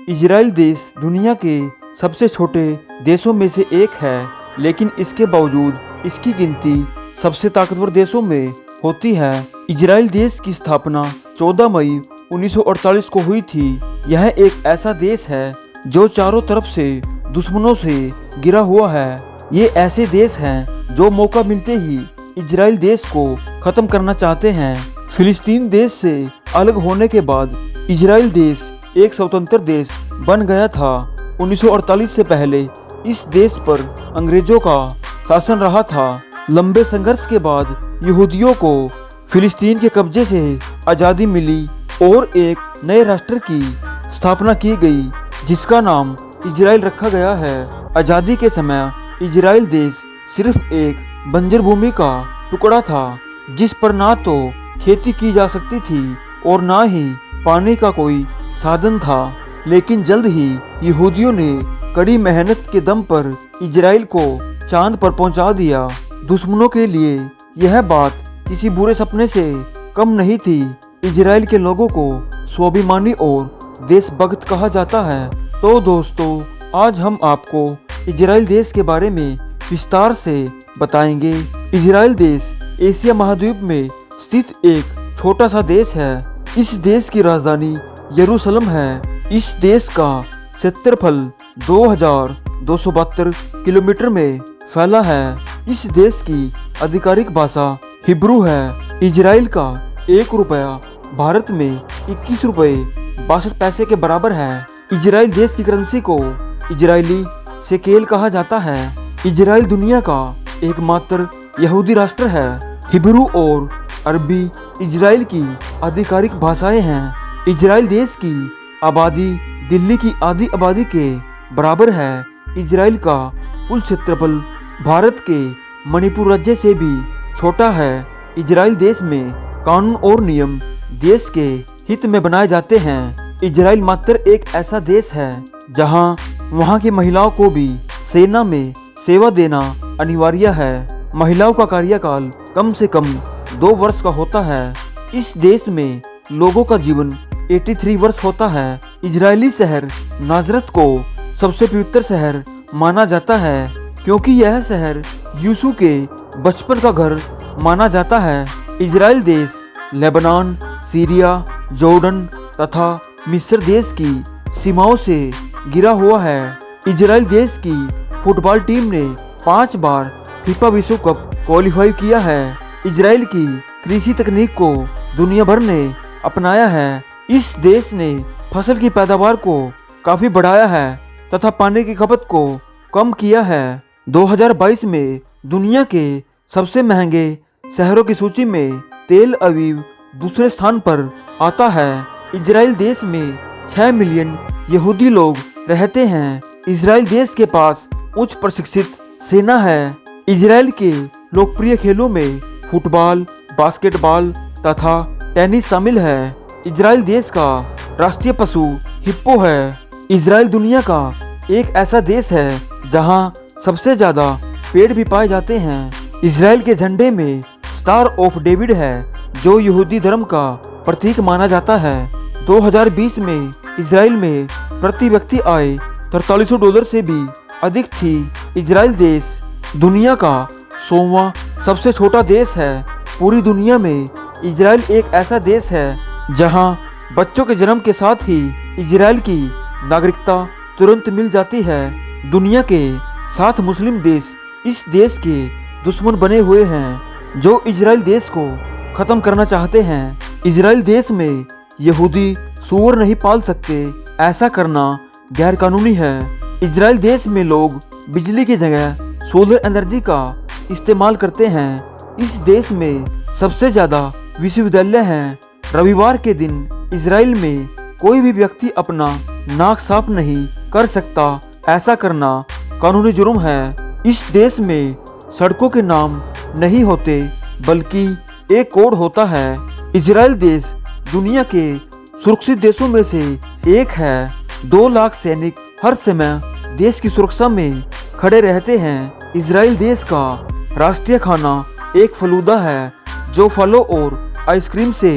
Israel देश दुनिया के सबसे छोटे देशों में से एक है, लेकिन इसके बावजूद इसकी गिनती सबसे ताकतवर देशों में होती है। इजराइल देश की स्थापना 14 मई 1948 को हुई थी। यह एक ऐसा देश है जो चारों तरफ से दुश्मनों से घिरा हुआ है। ये ऐसे देश हैं जो मौका मिलते ही इजराइल देश को खत्म करना चाहते हैं। फिलिस्तीन देश से अलग होने के बाद इजराइल देश एक स्वतंत्र देश बन गया था। 1948 से पहले इस देश पर अंग्रेजों का शासन रहा था। लंबे संघर्ष के बाद यहूदियों को फिलिस्तीन के कब्जे से आज़ादी मिली और एक नए राष्ट्र की स्थापना की गई, जिसका नाम इजराइल रखा गया है। आज़ादी के समय इजराइल देश सिर्फ एक बंजर भूमि का टुकड़ा था, जिस पर ना तो खेती की जा सकती थी और ना ही पानी का कोई साधन था। लेकिन जल्द ही यहूदियों ने कड़ी मेहनत के दम पर इजराइल को चांद पर पहुंचा दिया। दुश्मनों के लिए यह बात किसी बुरे सपने से कम नहीं थी। इजराइल के लोगों को स्वाभिमानी और देशभक्त कहा जाता है। तो दोस्तों, आज हम आपको इजराइल देश के बारे में विस्तार से बताएंगे। इजराइल देश एशिया महाद्वीप में स्थित एक छोटा सा देश है। इस देश की राजधानी यरूशलेम है। इस देश का क्षेत्रफल 2272 किलोमीटर में फैला है। इस देश की आधिकारिक भाषा हिब्रू है। इजराइल का 1 रुपया भारत में 21 रुपये 62 पैसे के बराबर है। इजराइल देश की करेंसी को इजरायली शेकेल कहा जाता है। इजराइल दुनिया का एकमात्र यहूदी राष्ट्र है। हिब्रू और अरबी इजराइल की आधिकारिक भाषाएं हैं। इजराइल देश की आबादी दिल्ली की आधी आबादी के बराबर है। इजराइल का कुल क्षेत्रफल भारत के मणिपुर राज्य से भी छोटा है। इजराइल देश में कानून और नियम देश के हित में बनाए जाते हैं। इजराइल मात्र एक ऐसा देश है जहां वहां की महिलाओं को भी सेना में सेवा देना अनिवार्य है। महिलाओं का कार्यकाल कम से कम 2 वर्ष का होता है। इस देश में लोगों का जीवन 83 वर्ष होता है। इजरायली शहर नाजरत को सबसे पवित्र शहर माना जाता है, क्योंकि यह शहर यीशु के बचपन का घर माना जाता है। इजराइल देश लेबनान, सीरिया, जॉर्डन तथा मिस्र देश की सीमाओं से घिरा हुआ है। इजराइल देश की फुटबॉल टीम ने 5 बार फीफा विश्व कप क्वालिफाई किया है। इजराइल की कृषि तकनीक को दुनिया भर ने अपनाया है। इस देश ने फसल की पैदावार को काफी बढ़ाया है तथा पानी की खपत को कम किया है। 2022 में दुनिया के सबसे महंगे शहरों की सूची में तेल अवीव दूसरे स्थान पर आता है। इजराइल देश में 6 मिलियन यहूदी लोग रहते हैं। इजराइल देश के पास उच्च प्रशिक्षित सेना है। इजराइल के लोकप्रिय खेलों में फुटबॉल, बास्केटबॉल तथा टेनिस शामिल है। इजराइल देश का राष्ट्रीय पशु हिप्पो है। इजराइल दुनिया का एक ऐसा देश है जहां सबसे ज्यादा पेड़ भी पाए जाते हैं। इजराइल के झंडे में स्टार ऑफ डेविड है, जो यहूदी धर्म का प्रतीक माना जाता है। 2020 में इजराइल में प्रति व्यक्ति आय $4300 से भी अधिक थी। इजराइल देश दुनिया का 100वां सबसे छोटा देश है। पूरी दुनिया में इजराइल एक ऐसा देश है जहां बच्चों के जन्म के साथ ही इजराइल की नागरिकता तुरंत मिल जाती है। दुनिया के 7 मुस्लिम देश इस देश के दुश्मन बने हुए हैं, जो इजराइल देश को खत्म करना चाहते हैं। इजराइल देश में यहूदी सूअर नहीं पाल सकते। ऐसा करना गैर कानूनी है। इजराइल देश में लोग बिजली की जगह सोलर एनर्जी का इस्तेमाल करते हैं। इस देश में सबसे ज्यादा विश्वविद्यालय हैं। रविवार के दिन इजराइल में कोई भी व्यक्ति अपना नाक साफ नहीं कर सकता। ऐसा करना कानूनी जुर्म है। इस देश में सड़कों के नाम नहीं होते, बल्कि एक कोड होता है। इजराइल देश दुनिया के सुरक्षित देशों में से एक है। 2 लाख सैनिक हर समय देश की सुरक्षा में खड़े रहते हैं। इजराइल देश का राष्ट्रीय खाना एक फलूदा है, जो फलों और आइसक्रीम से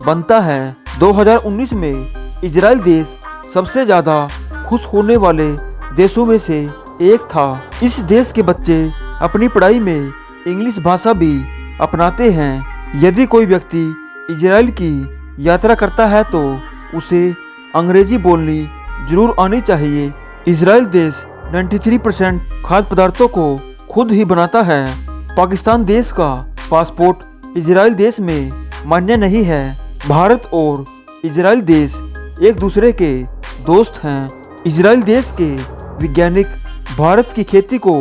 बनता है। 2019 में इजराइल देश सबसे ज़्यादा खुश होने वाले देशों में से एक था। इस देश के बच्चे अपनी पढ़ाई में इंग्लिश भाषा भी अपनाते हैं। यदि कोई व्यक्ति इजराइल की यात्रा करता है तो उसे अंग्रेजी बोलनी जरूर आनी चाहिए। इजराइल देश 93% खाद्य पदार्थों को खुद ही बनाता है। पाकिस्तान देश का पासपोर्ट इजराइल देश में मान्य नहीं है। भारत और इजराइल देश एक दूसरे के दोस्त हैं। इजराइल देश के वैज्ञानिक भारत की खेती को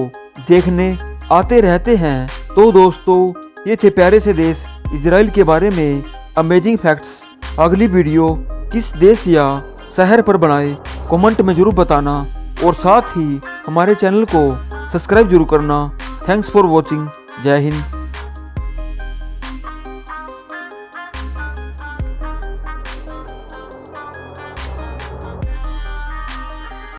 देखने आते रहते हैं। तो दोस्तों, ये थे प्यारे से देश इजराइल के बारे में अमेजिंग फैक्ट्स। अगली वीडियो किस देश या शहर पर बनाए कमेंट में जरूर बताना और साथ ही हमारे चैनल को सब्सक्राइब जरूर करना। Thanks for watching. जय हिंद।